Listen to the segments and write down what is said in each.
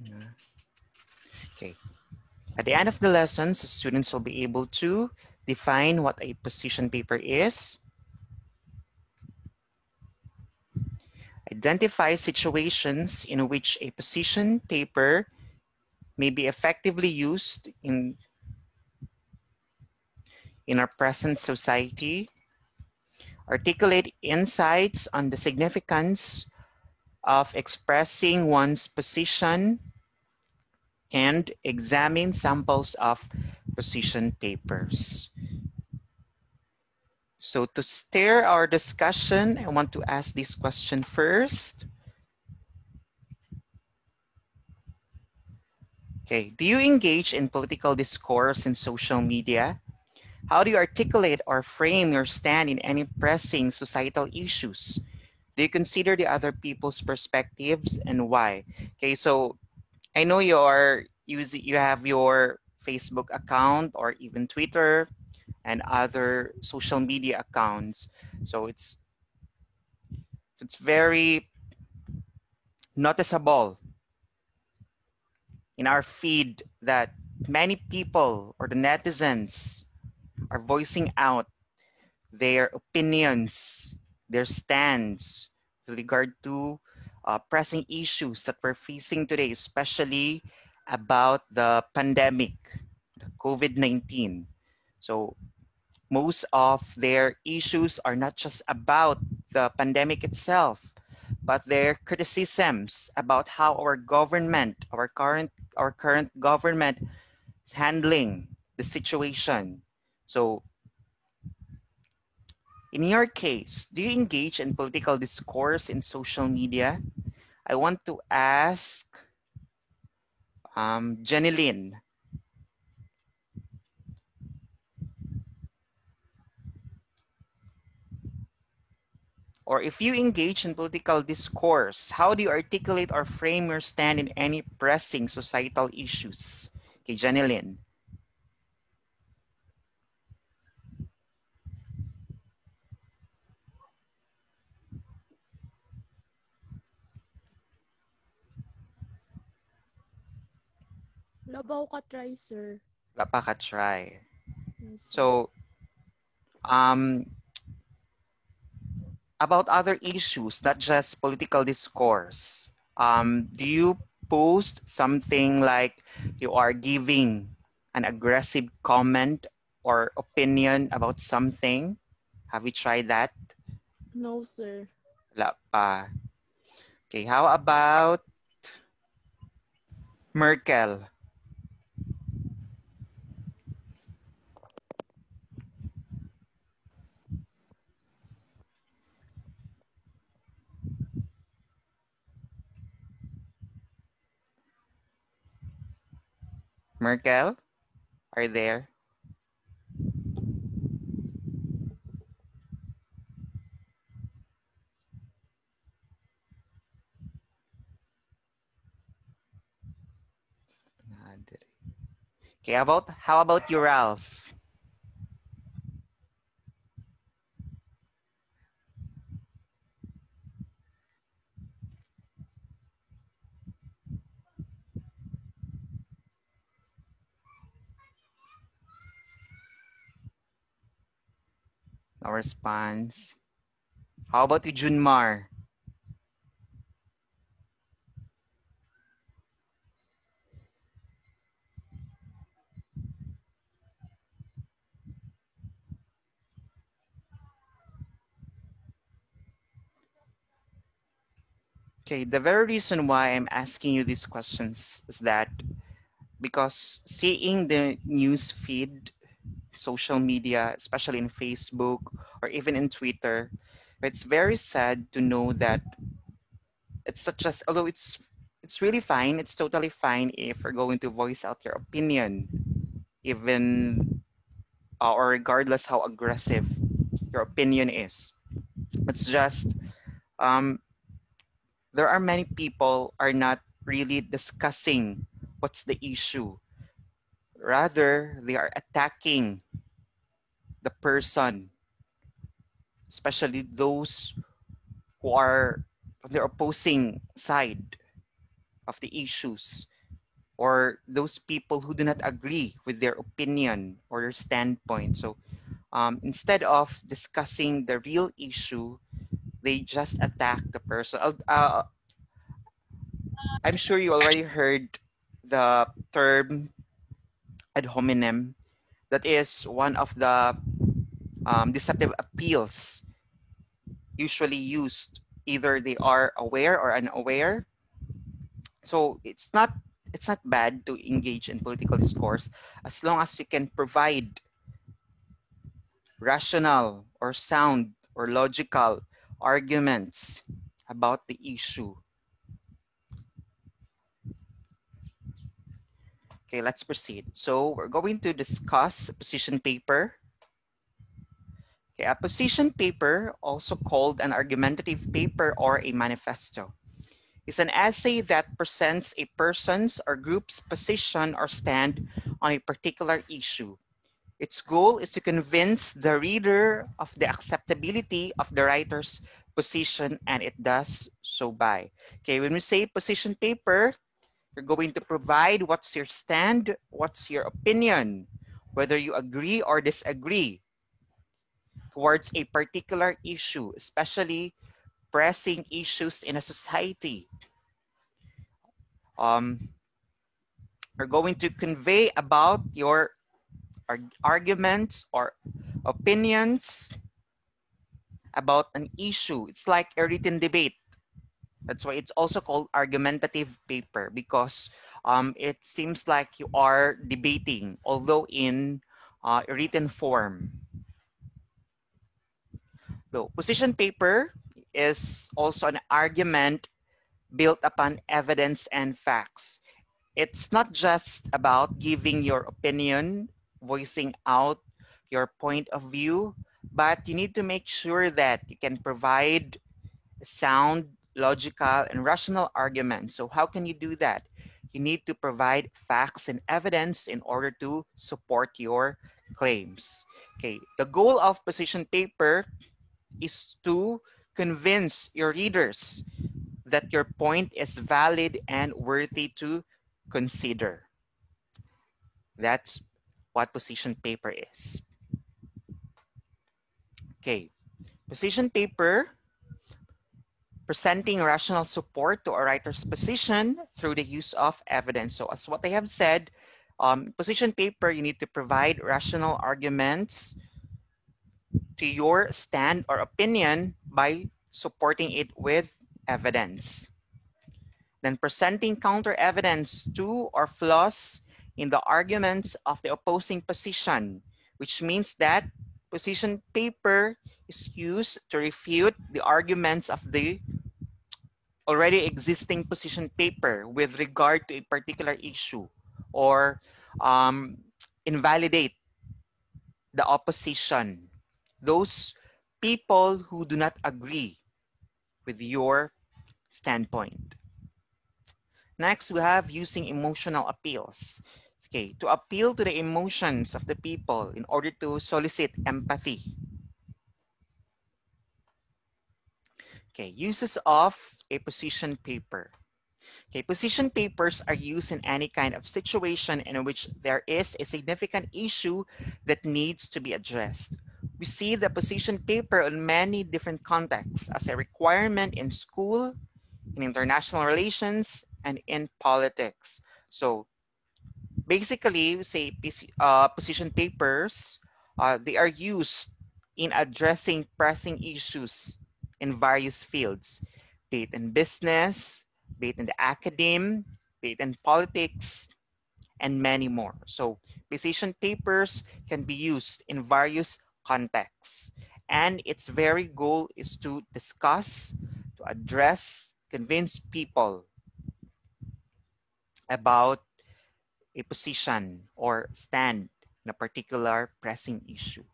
Yeah. Okay. At the end of the lessons, students will be able to define what a position paper is, identify situations in which a position paper may be effectively used in our present society, articulate insights on the significance of expressing one's position, and examine samples of position papers. So to steer our discussion, I want to ask this question first. Okay, do you engage in political discourse in social media? How do you articulate or frame your stand in any pressing societal issues? Do you consider the other people's perspectives and why? Okay, so I know you have your Facebook account or even Twitter and other social media accounts. So it's very noticeable in our feed that many people or the netizens are voicing out their opinions, their stands with regard to pressing issues that we're facing today, especially about the pandemic, the COVID-19. So most of their issues are not just about the pandemic itself, but their criticisms about how our government, our current government is handling the situation. So in your case, do you engage in political discourse in social media? I want to ask Jenny Lynn, or if you engage in political discourse, how do you articulate or frame your stand in any pressing societal issues? Okay, Jenny Lynn. Labaw ka try, sir. Wala ka try. Yes, sir. So, um, about other issues, not just political discourse, do you post something like you are giving an aggressive comment or opinion about something? Have you tried that? No, sir. Wala pa. Okay, how about Merkel? Merkel, are you there? Okay, how about you, Ralph? No response. How about you, Junmar? Okay, the very reason why I'm asking you these questions is that because seeing the news feed, social media, especially in Facebook or even in Twitter, it's very sad to know that it's such as although it's really fine, it's totally fine if you're going to voice out your opinion, even or regardless how aggressive your opinion is. It's just um, there are many people are not really discussing what's the issue. Rather, they are attacking the person, especially those who are on the opposing side. of the issues, or those people who do not agree with their opinion or their standpoint. So instead of discussing the real issue, they just attack the person. I'm sure you already heard the term ad hominem. That is one of the deceptive appeals usually used. Either they are aware or unaware. So it's not bad to engage in political discourse as long as you can provide rational or sound or logical arguments about the issue. Okay, let's proceed. So we're going to discuss a position paper. Okay, a position paper, also called an argumentative paper or a manifesto, is an essay that presents a person's or group's position or stand on a particular issue. Its goal is to convince the reader of the acceptability of the writer's position, and it does so by. Okay, when we say position paper, you're going to provide what's your stand, what's your opinion, whether you agree or disagree towards a particular issue, especially pressing issues in a society. You're going to convey about your arguments or opinions about an issue. It's like a written debate. That's why it's also called argumentative paper, because it seems like you are debating, although in written form. So position paper is also an argument built upon evidence and facts. It's not just about giving your opinion, voicing out your point of view, but you need to make sure that you can provide sound, logical, and rational arguments. So how can you do that? You need to provide facts and evidence in order to support your claims. Okay, the goal of position paper is to convince your readers that your point is valid and worthy to consider. That's what position paper is. Okay, position paper presenting rational support to a writer's position through the use of evidence. So as what I have said, position paper, you need to provide rational arguments to your stand or opinion by supporting it with evidence. Then presenting counter evidence to or flaws in the arguments of the opposing position, which means that position paper is used to refute the arguments of the already existing position paper with regard to a particular issue, or invalidate the opposition, those people who do not agree with your standpoint. Next, we have using emotional appeals. Okay, to appeal to the emotions of the people in order to solicit empathy. Okay, uses of a position paper. Okay, position papers are used in any kind of situation in which there is a significant issue that needs to be addressed. We see the position paper in many different contexts as a requirement in school, in international relations, and in politics. So basically, we say position papers, they are used in addressing pressing issues in various fields, be it in business, be it in the academe, be it in politics, and many more. So position papers can be used in various contexts. And its very goal is to discuss, to address, convince people about a position or stand in a particular pressing issue.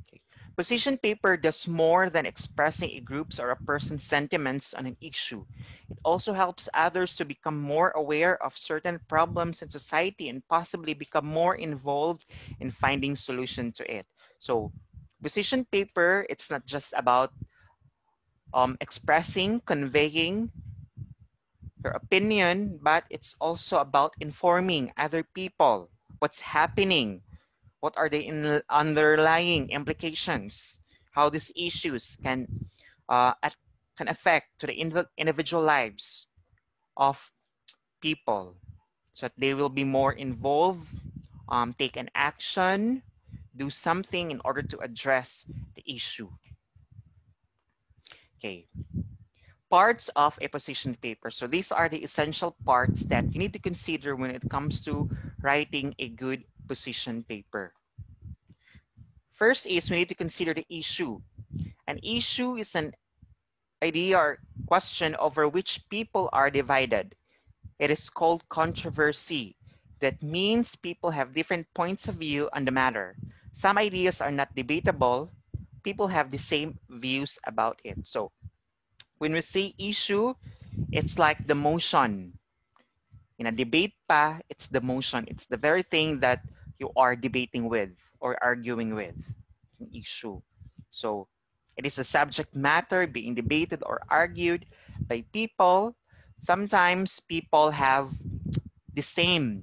Okay. Position paper does more than expressing a group's or a person's sentiments on an issue. It also helps others to become more aware of certain problems in society and possibly become more involved in finding solution to it. So position paper, it's not just about expressing, conveying your opinion, but it's also about informing other people what's happening, what are the underlying implications, how these issues uh, can affect to the individual lives of people, so that they will be more involved, take an action, do something in order to address the issue. Okay, parts of a position paper. So these are the essential parts that you need to consider when it comes to writing a good position paper. First is we need to consider the issue. An issue is an idea or question over which people are divided. It is called controversy. That means people have different points of view on the matter. Some ideas are not debatable. People have the same views about it. So when we say issue, it's like the motion. In a debate pa, it's the motion. It's the very thing that you are debating with or arguing with. An issue. So it is a subject matter being debated or argued by people. Sometimes people have the same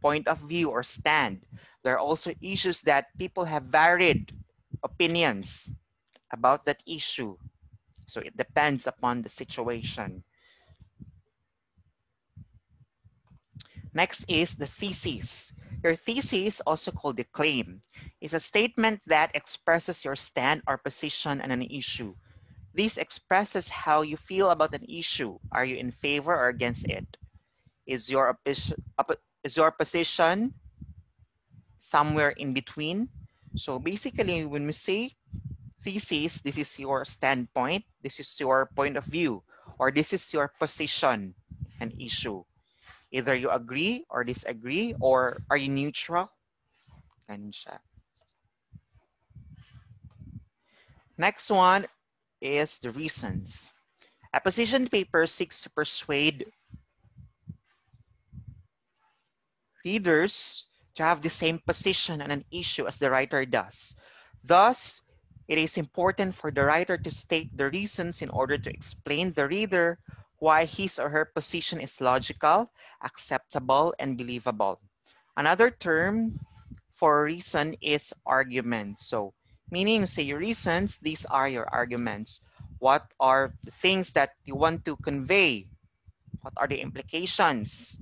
point of view or stand. There are also issues that people have varied opinions about that issue. So it depends upon the situation. Next is the thesis. Your thesis, also called the claim, is a statement that expresses your stand or position on an issue. This expresses how you feel about an issue. Are you in favor or against it? Is your position somewhere in between? So basically, when we say thesis, this is your standpoint, this is your point of view, or this is your position an issue. Either you agree or disagree, or are you neutral? Ganun siya. Next one is the reasons. A position paper seeks to persuade readers to have the same position on an issue as the writer does. Thus, it is important for the writer to state the reasons in order to explain the reader why his or her position is logical, acceptable, and believable. Another term for reason is argument. So, meaning, say your reasons, these are your arguments. What are the things that you want to convey? What are the implications?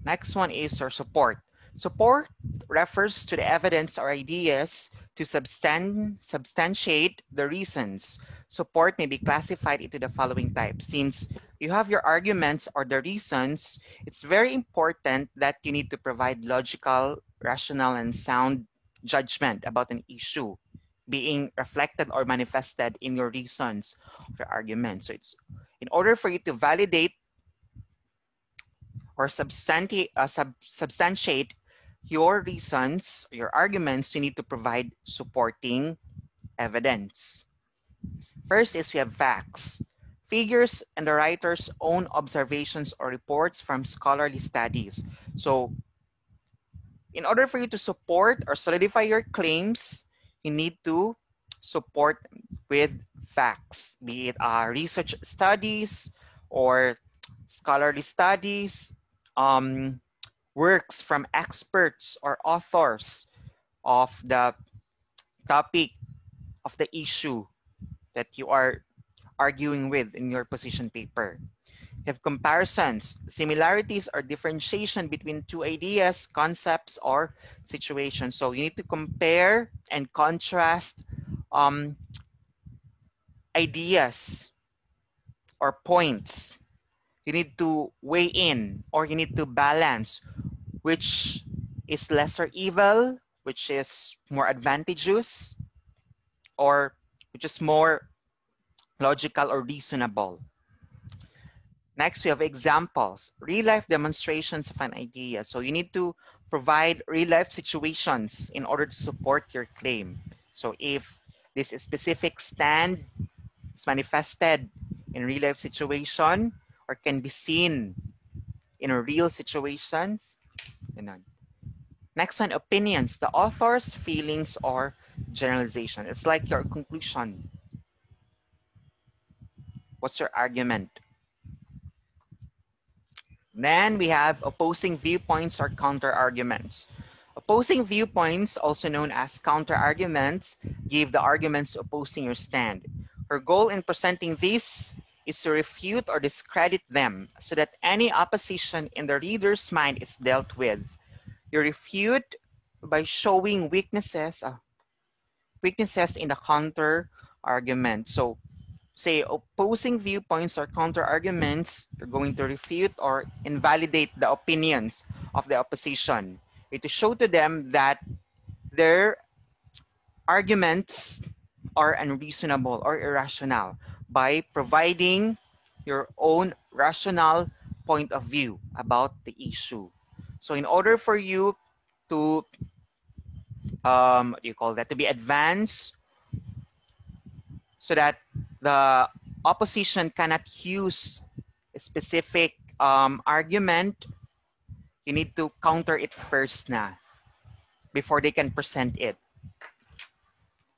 Next one is our support. Support refers to the evidence or ideas to substantiate the reasons. Support may be classified into the following types. Since you have your arguments or the reasons, it's very important that you need to provide logical, rational, and sound judgment about an issue being reflected or manifested in your reasons of your argument. So it's in order for you to validate or substantiate your reasons, your arguments, you need to provide supporting evidence. First is we have facts, figures, and the writer's own observations or reports from scholarly studies. So in order for you to support or solidify your claims, you need to support with facts, be it research studies or scholarly studies, works from experts or authors of the topic of the issue that you are arguing with in your position paper. You have comparisons, similarities, or differentiation between two ideas, concepts, or situations. So you need to compare and contrast ideas or points. You need to weigh in, or you need to balance which is lesser evil, which is more advantageous, or which is more logical or reasonable. Next, we have examples, real-life demonstrations of an idea. So you need to provide real-life situations in order to support your claim. So if this specific stand is manifested in real-life situation or can be seen in real situations, ganun. Next one, opinions. The author's feelings or generalization. It's like your conclusion. What's your argument? Then we have opposing viewpoints or counter-arguments. Opposing viewpoints, also known as counter-arguments, give the arguments opposing your stand. Her goal in presenting these is to refute or discredit them so that any opposition in the reader's mind is dealt with. You refute by showing weaknesses in the counter-argument. So say opposing viewpoints or counter-arguments, you're going to refute or invalidate the opinions of the opposition. It to show to them that their arguments are unreasonable or irrational by providing your own rational point of view about the issue. So in order for you to what do you call that, to be advanced, so that the opposition cannot use a specific argument, you need to counter it first before they can present it.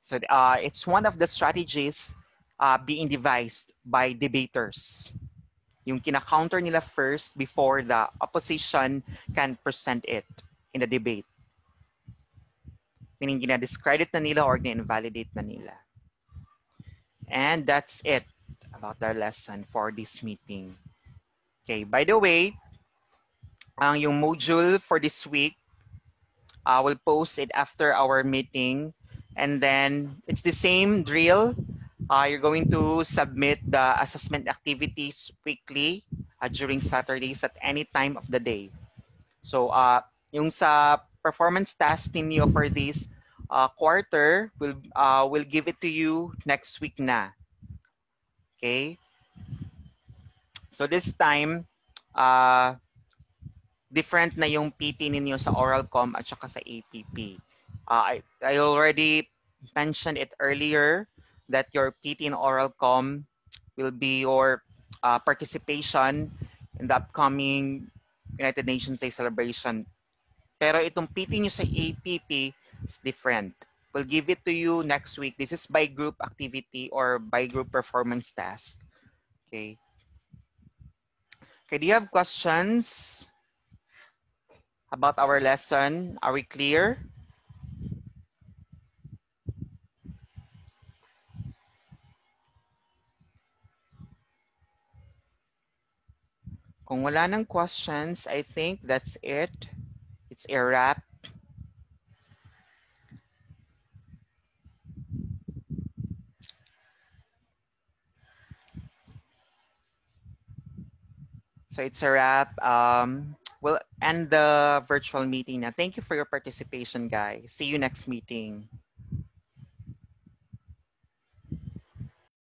So it's one of the strategies being devised by debaters. Yung kina-counter nila first before the opposition can present it in the debate. Meaning gina-discredit na nila or gina-invalidate na nila. And that's it about our lesson for this meeting. Okay, by the way, yung module for this week, we'll post it after our meeting. And then it's the same drill. You're going to submit the assessment activities weekly during Saturdays at any time of the day. So yung sa performance task ninyo for this quarter, we'll give it to you next week na. Okay? So this time, different na yung PT ninyo sa Oralcom at saka sa APP. I already mentioned it earlier that your PT in Oralcom will be your participation in the upcoming United Nations Day celebration. Pero itong PT nyo sa APP is different. We'll give it to you next week. This is by group activity or by group performance task. Okay. Okay, do you have questions about our lesson? Are we clear? Kung wala nang questions, I think that's it. It's a wrap. So it's a wrap. We'll end the virtual meeting now. Thank you for your participation, guys. See you next meeting.